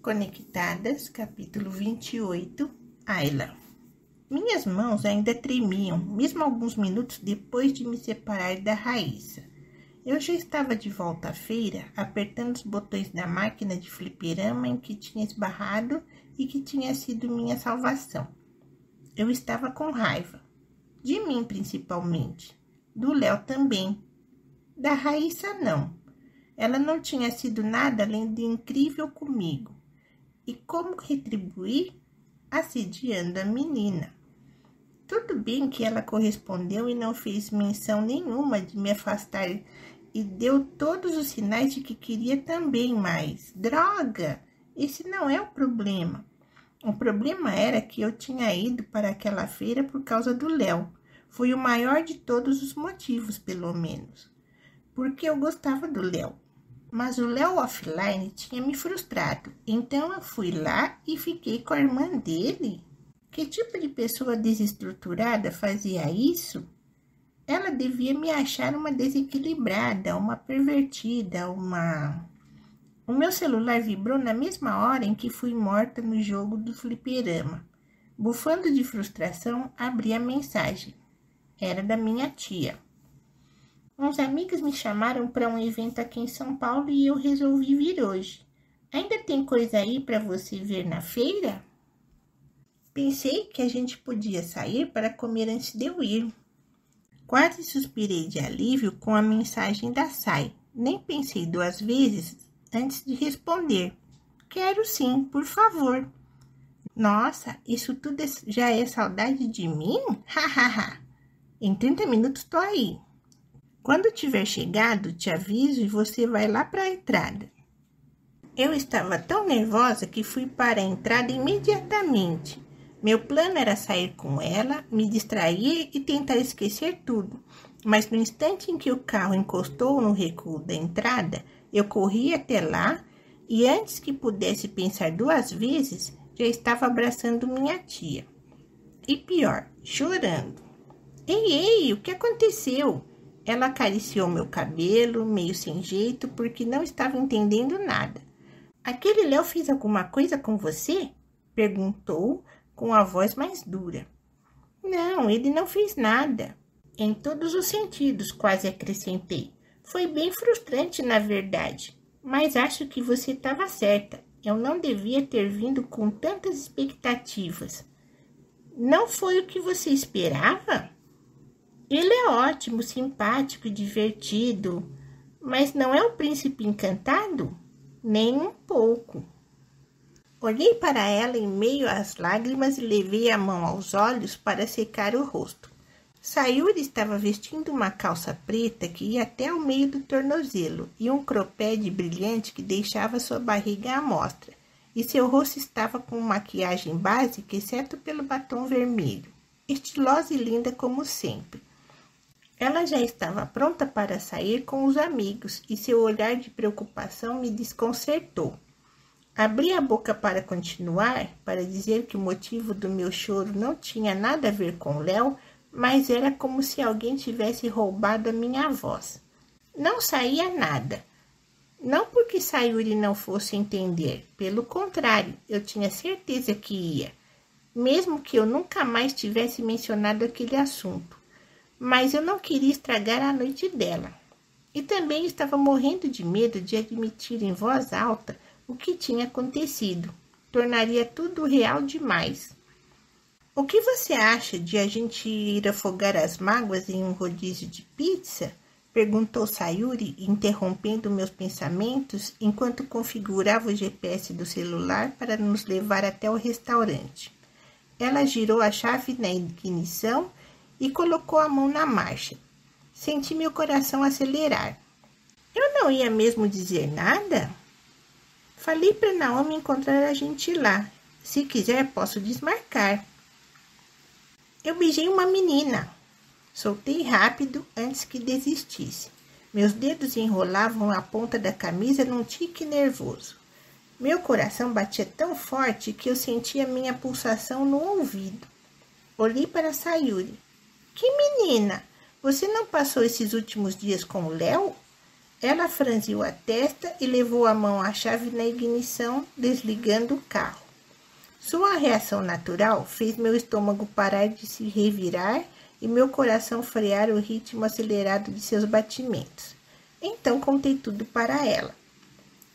Conectadas, capítulo 28, Ayla. Minhas mãos ainda tremiam, mesmo alguns minutos depois de me separar da Raíssa. Eu já estava de volta à feira, apertando os botões da máquina de fliperama em que tinha esbarrado e que tinha sido minha salvação. Eu estava com raiva. De mim, principalmente. Do Léo também. Da Raíssa, não. Ela não tinha sido nada além de incrível comigo. E como retribuir? Assediando a menina. Tudo bem que ela correspondeu e não fez menção nenhuma de me afastar e deu todos os sinais de que queria também, mas droga! Esse não é o problema. O problema era que eu tinha ido para aquela feira por causa do Léo. Foi o maior de todos os motivos, pelo menos. Porque eu gostava do Léo. Mas o Léo offline tinha me frustrado, então eu fui lá e fiquei com a irmã dele. Que tipo de pessoa desestruturada fazia isso? Ela devia me achar uma desequilibrada, uma pervertida, O meu celular vibrou na mesma hora em que fui morta no jogo do fliperama. Bufando de frustração, abri a mensagem. Era da minha tia. Uns amigos me chamaram para um evento aqui em São Paulo e eu resolvi vir hoje. Ainda tem coisa aí para você ver na feira? Pensei que a gente podia sair para comer antes de eu ir. Quase suspirei de alívio com a mensagem da Sai. Nem pensei 2 vezes antes de responder. Quero sim, por favor. Nossa, isso tudo já é saudade de mim? Hahaha. Em 30 minutos tô aí. Quando tiver chegado, te aviso e você vai lá para a entrada. Eu estava tão nervosa que fui para a entrada imediatamente. Meu plano era sair com ela, me distrair e tentar esquecer tudo. Mas no instante em que o carro encostou no recuo da entrada, eu corri até lá e antes que pudesse pensar 2 vezes, já estava abraçando minha tia. E pior, chorando. Ei, o que aconteceu? Ela acariciou meu cabelo, meio sem jeito, porque não estava entendendo nada. Aquele Léo fez alguma coisa com você? Perguntou com a voz mais dura. Não, ele não fez nada. Em todos os sentidos, quase acrescentei. Foi bem frustrante, na verdade. Mas acho que você estava certa. Eu não devia ter vindo com tantas expectativas. Não foi o que você esperava? Ele é ótimo, simpático e divertido, mas não é o príncipe encantado? Nem um pouco. Olhei para ela em meio às lágrimas e levei a mão aos olhos para secar o rosto. Sayuri estava vestindo uma calça preta que ia até o meio do tornozelo e um cropped brilhante que deixava sua barriga à mostra, e seu rosto estava com maquiagem básica, exceto pelo batom vermelho, estilosa e linda como sempre. Ela já estava pronta para sair com os amigos e seu olhar de preocupação me desconcertou. Abri a boca para continuar, para dizer que o motivo do meu choro não tinha nada a ver com Léo, mas era como se alguém tivesse roubado a minha voz. Não saía nada. Não porque Sayuri não fosse entender, pelo contrário, eu tinha certeza que ia, mesmo que eu nunca mais tivesse mencionado aquele assunto. Mas eu não queria estragar a noite dela. E também estava morrendo de medo de admitir em voz alta o que tinha acontecido. Tornaria tudo real demais. O que você acha de a gente ir afogar as mágoas em um rodízio de pizza? Perguntou Sayuri, interrompendo meus pensamentos enquanto configurava o GPS do celular para nos levar até o restaurante. Ela girou a chave na ignição e colocou a mão na marcha. Senti meu coração acelerar. Eu não ia mesmo dizer nada? Falei para Naomi encontrar a gente lá. Se quiser, posso desmarcar. Eu beijei uma menina. Soltei rápido antes que desistisse. Meus dedos enrolavam a ponta da camisa num tique nervoso. Meu coração batia tão forte que eu sentia minha pulsação no ouvido. Olhei para Sayuri. Que menina? Você não passou esses últimos dias com o Léo? Ela franziu a testa e levou a mão à chave na ignição, desligando o carro. Sua reação natural fez meu estômago parar de se revirar e meu coração frear o ritmo acelerado de seus batimentos. Então contei tudo para ela.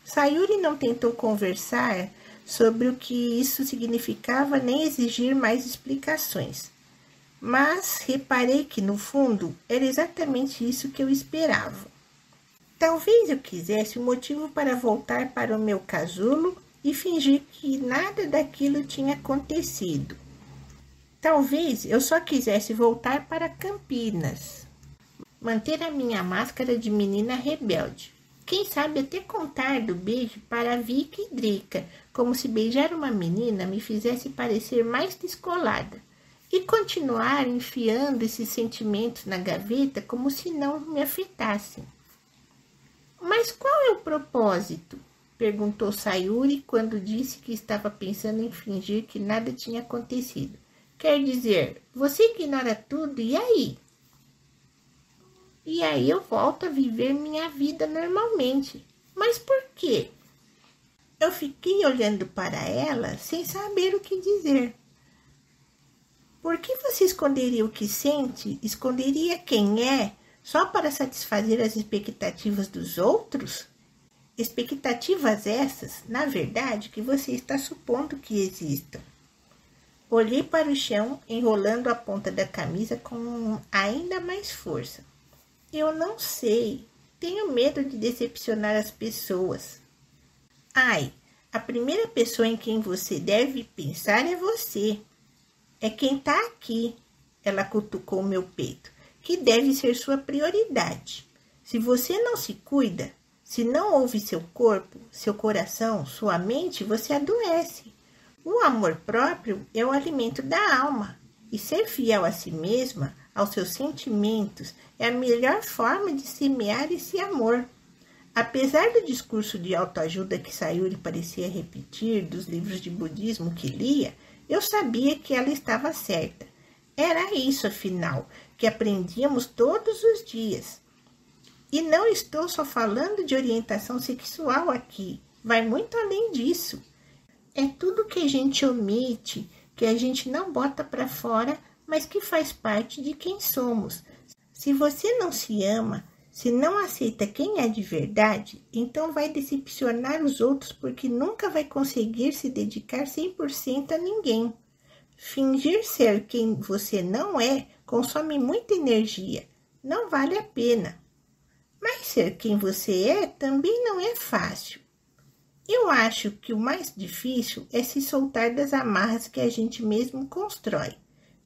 Sayuri não tentou conversar sobre o que isso significava nem exigir mais explicações. Mas reparei que, no fundo, era exatamente isso que eu esperava. Talvez eu quisesse um motivo para voltar para o meu casulo e fingir que nada daquilo tinha acontecido. Talvez eu só quisesse voltar para Campinas, manter a minha máscara de menina rebelde. Quem sabe até contar do beijo para Vicky e Drica, como se beijar uma menina me fizesse parecer mais descolada, e continuar enfiando esses sentimentos na gaveta como se não me afetassem. Mas qual é o propósito? Perguntou Sayuri quando disse que estava pensando em fingir que nada tinha acontecido. Quer dizer, você ignora tudo e aí? E aí eu volto a viver minha vida normalmente. Mas por quê? Eu fiquei olhando para ela sem saber o que dizer. Por que você esconderia o que sente? Esconderia quem é? Só para satisfazer as expectativas dos outros? Expectativas essas, na verdade, que você está supondo que existam. Olhei para o chão, enrolando a ponta da camisa com ainda mais força. Eu não sei. Tenho medo de decepcionar as pessoas. Ai, a primeira pessoa em quem você deve pensar é você. É quem está aqui. Ela cutucou meu peito. Que deve ser sua prioridade. Se você não se cuida, se não ouve seu corpo, seu coração, sua mente, você adoece. O amor próprio é o alimento da alma. E ser fiel a si mesma, aos seus sentimentos, é a melhor forma de semear esse amor. Apesar do discurso de autoajuda que Sayuri parecia repetir dos livros de budismo que lia, eu sabia que ela estava certa. Era isso, afinal, que aprendíamos todos os dias. E não estou só falando de orientação sexual aqui. Vai muito além disso. É tudo que a gente omite, que a gente não bota para fora, mas que faz parte de quem somos. Se você não se ama, se não aceita quem é de verdade, então vai decepcionar os outros porque nunca vai conseguir se dedicar 100% a ninguém. Fingir ser quem você não é consome muita energia, não vale a pena. Mas ser quem você é também não é fácil. Eu acho que o mais difícil é se soltar das amarras que a gente mesmo constrói.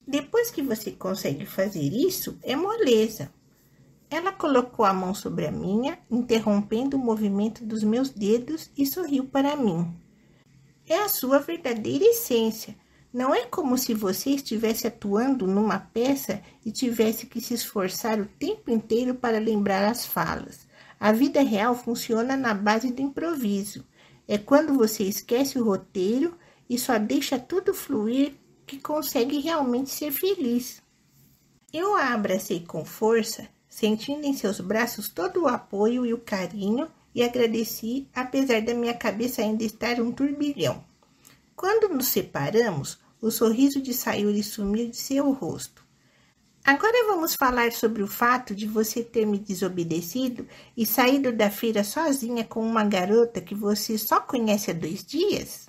Depois que você consegue fazer isso, é moleza. Ela colocou a mão sobre a minha, interrompendo o movimento dos meus dedos e sorriu para mim. É a sua verdadeira essência. Não é como se você estivesse atuando numa peça e tivesse que se esforçar o tempo inteiro para lembrar as falas. A vida real funciona na base do improviso. É quando você esquece o roteiro e só deixa tudo fluir que consegue realmente ser feliz. Eu a abracei com força, sentindo em seus braços todo o apoio e o carinho, e agradeci, apesar da minha cabeça ainda estar um turbilhão. Quando nos separamos, o sorriso de Sayuri sumiu de seu rosto. Agora vamos falar sobre o fato de você ter me desobedecido e saído da feira sozinha com uma garota que você só conhece há 2 dias?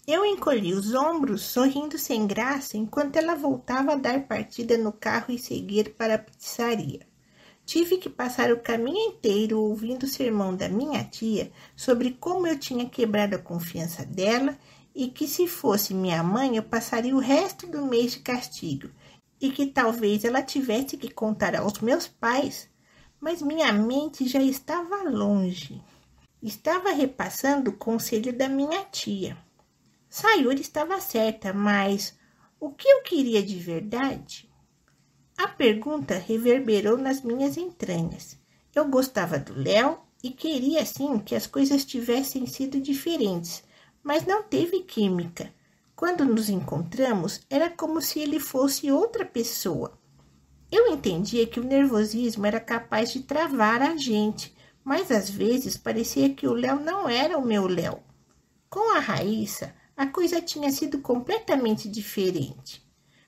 Eu encolhi os ombros, sorrindo sem graça, enquanto ela voltava a dar partida no carro e seguir para a pizzaria. Tive que passar o caminho inteiro ouvindo o sermão da minha tia sobre como eu tinha quebrado a confiança dela e que se fosse minha mãe eu passaria o resto do mês de castigo e que talvez ela tivesse que contar aos meus pais, mas minha mente já estava longe. Estava repassando o conselho da minha tia. Sayuri estava certa, mas o que eu queria de verdade? A pergunta reverberou nas minhas entranhas. Eu gostava do Léo e queria, sim, que as coisas tivessem sido diferentes, mas não teve química. Quando nos encontramos, era como se ele fosse outra pessoa. Eu entendia que o nervosismo era capaz de travar a gente, mas às vezes parecia que o Léo não era o meu Léo. Com a Raíssa, a coisa tinha sido completamente diferente.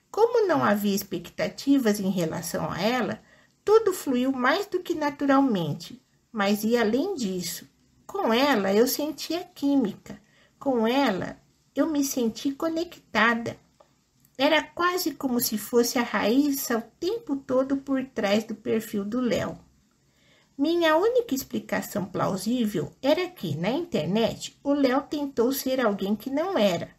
Como não havia expectativas em relação a ela, tudo fluiu mais do que naturalmente, mas ia além disso. Com ela eu sentia química, com ela eu me senti conectada. Era quase como se fosse a Raíssa o tempo todo por trás do perfil do Léo. Minha única explicação plausível era que, na internet, o Léo tentou ser alguém que não era.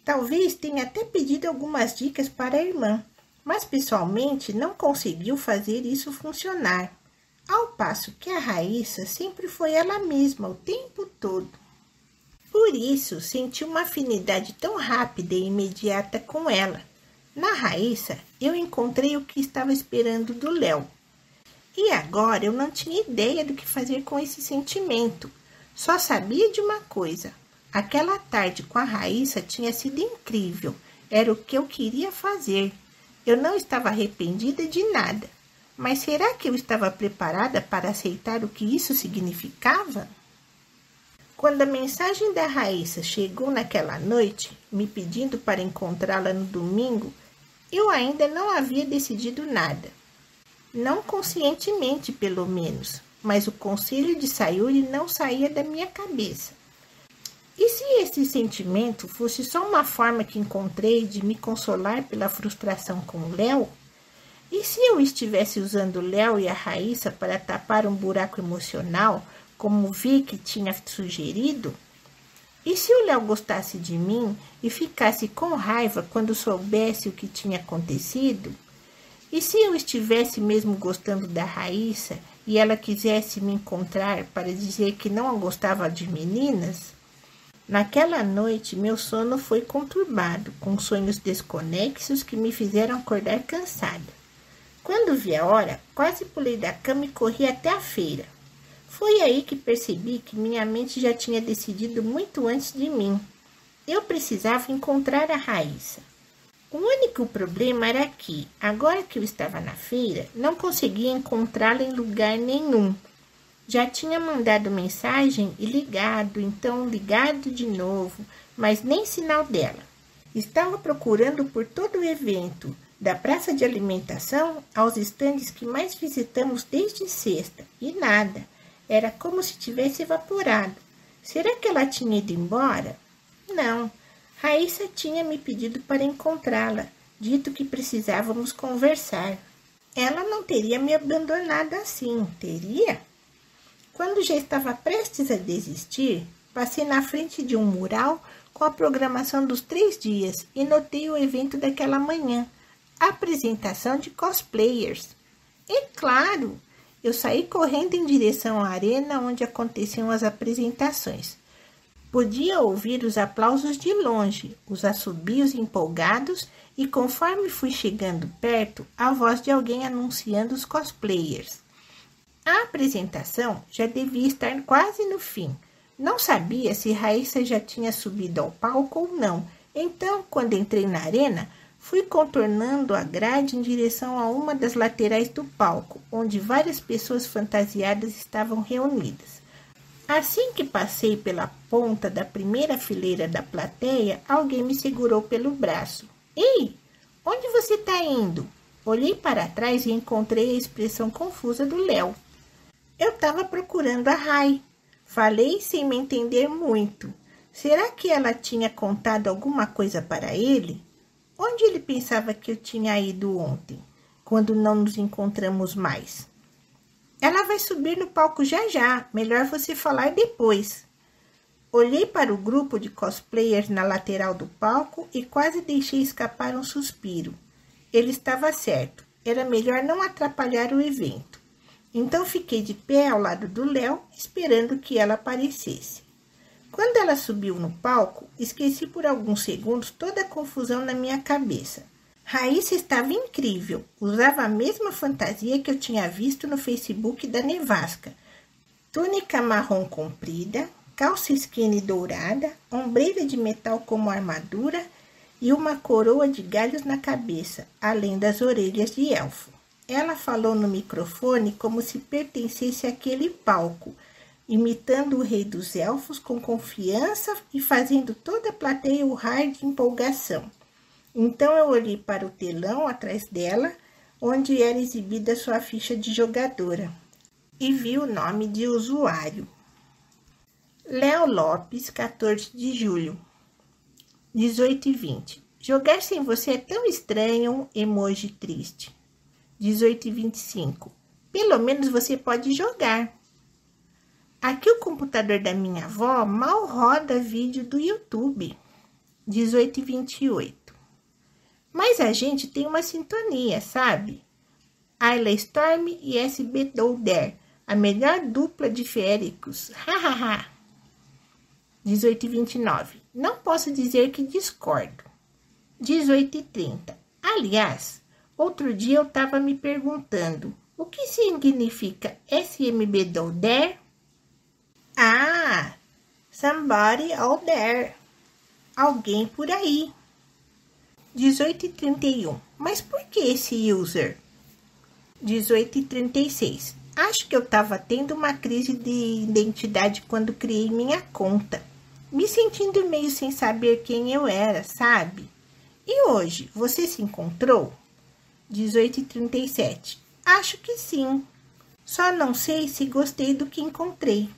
Talvez tenha até pedido algumas dicas para a irmã, mas pessoalmente não conseguiu fazer isso funcionar. Ao passo que a Raíssa sempre foi ela mesma o tempo todo. Por isso, senti uma afinidade tão rápida e imediata com ela. Na Raíssa, eu encontrei o que estava esperando do Léo. E agora eu não tinha ideia do que fazer com esse sentimento. Só sabia de uma coisa. Aquela tarde com a Raíssa tinha sido incrível. Era o que eu queria fazer. Eu não estava arrependida de nada. Mas será que eu estava preparada para aceitar o que isso significava? Quando a mensagem da Raíssa chegou naquela noite, me pedindo para encontrá-la no domingo, eu ainda não havia decidido nada. Não conscientemente, pelo menos, mas o conselho de Sayuri não saía da minha cabeça. E se esse sentimento fosse só uma forma que encontrei de me consolar pela frustração com o Léo? E se eu estivesse usando o Léo e a Raíssa para tapar um buraco emocional, como o Vic tinha sugerido? E se o Léo gostasse de mim e ficasse com raiva quando soubesse o que tinha acontecido? E se eu estivesse mesmo gostando da Raíssa e ela quisesse me encontrar para dizer que não gostava de meninas? Naquela noite, meu sono foi conturbado, com sonhos desconexos que me fizeram acordar cansada. Quando vi a hora, quase pulei da cama e corri até a feira. Foi aí que percebi que minha mente já tinha decidido muito antes de mim. Eu precisava encontrar a Raíssa. O único problema era que, agora que eu estava na feira, não conseguia encontrá-la em lugar nenhum. Já tinha mandado mensagem e ligado, então ligado de novo, mas nem sinal dela. Estava procurando por todo o evento, da praça de alimentação aos estandes que mais visitamos desde sexta, e nada. Era como se tivesse evaporado. Será que ela tinha ido embora? Não. Raíssa tinha me pedido para encontrá-la, dito que precisávamos conversar. Ela não teria me abandonado assim, teria? Quando já estava prestes a desistir, passei na frente de um mural com a programação dos 3 dias e notei o evento daquela manhã, a apresentação de cosplayers. E claro, eu saí correndo em direção à arena onde aconteciam as apresentações. Podia ouvir os aplausos de longe, os assobios empolgados e, conforme fui chegando perto, a voz de alguém anunciando os cosplayers. A apresentação já devia estar quase no fim. Não sabia se Raíssa já tinha subido ao palco ou não. Então, quando entrei na arena, fui contornando a grade em direção a uma das laterais do palco, onde várias pessoas fantasiadas estavam reunidas. Assim que passei pela ponta da primeira fileira da plateia, alguém me segurou pelo braço. Ei, onde você está indo? Olhei para trás e encontrei a expressão confusa do Léo. Eu estava procurando a Rai. Falei sem me entender muito. Será que ela tinha contado alguma coisa para ele? Onde ele pensava que eu tinha ido ontem, quando não nos encontramos mais? Ela vai subir no palco já já, melhor você falar depois. Olhei para o grupo de cosplayers na lateral do palco e quase deixei escapar um suspiro. Ele estava certo, era melhor não atrapalhar o evento. Então fiquei de pé ao lado do Léo, esperando que ela aparecesse. Quando ela subiu no palco, esqueci por alguns segundos toda a confusão na minha cabeça. Raíssa estava incrível, usava a mesma fantasia que eu tinha visto no Facebook da Nevasca. Túnica marrom comprida, calça skinny dourada, ombreira de metal como armadura e uma coroa de galhos na cabeça, além das orelhas de elfo. Ela falou no microfone como se pertencesse àquele palco, imitando o rei dos elfos com confiança e fazendo toda a plateia urrar de empolgação. Então eu olhei para o telão atrás dela, onde era exibida sua ficha de jogadora, e vi o nome de usuário. Léo Lopes, 14 de julho, 18h20. Jogar sem você é tão estranho, emoji triste. 18h25. Pelo menos você pode jogar. Aqui o computador da minha avó mal roda vídeo do YouTube. 18h28. Mas a gente tem uma sintonia, sabe? Ayla Storm e SB Douder, a melhor dupla de féricos. Hahaha. 18h29. Não posso dizer que discordo. 18h30. Aliás, outro dia eu estava me perguntando, o que significa SMB Douder? Ah, somebody out there. Alguém por aí. 18h31. Mas por que esse user? 18h36. Acho que eu estava tendo uma crise de identidade quando criei minha conta. Me sentindo meio sem saber quem eu era, sabe? E hoje, você se encontrou? 18h37. Acho que sim. Só não sei se gostei do que encontrei.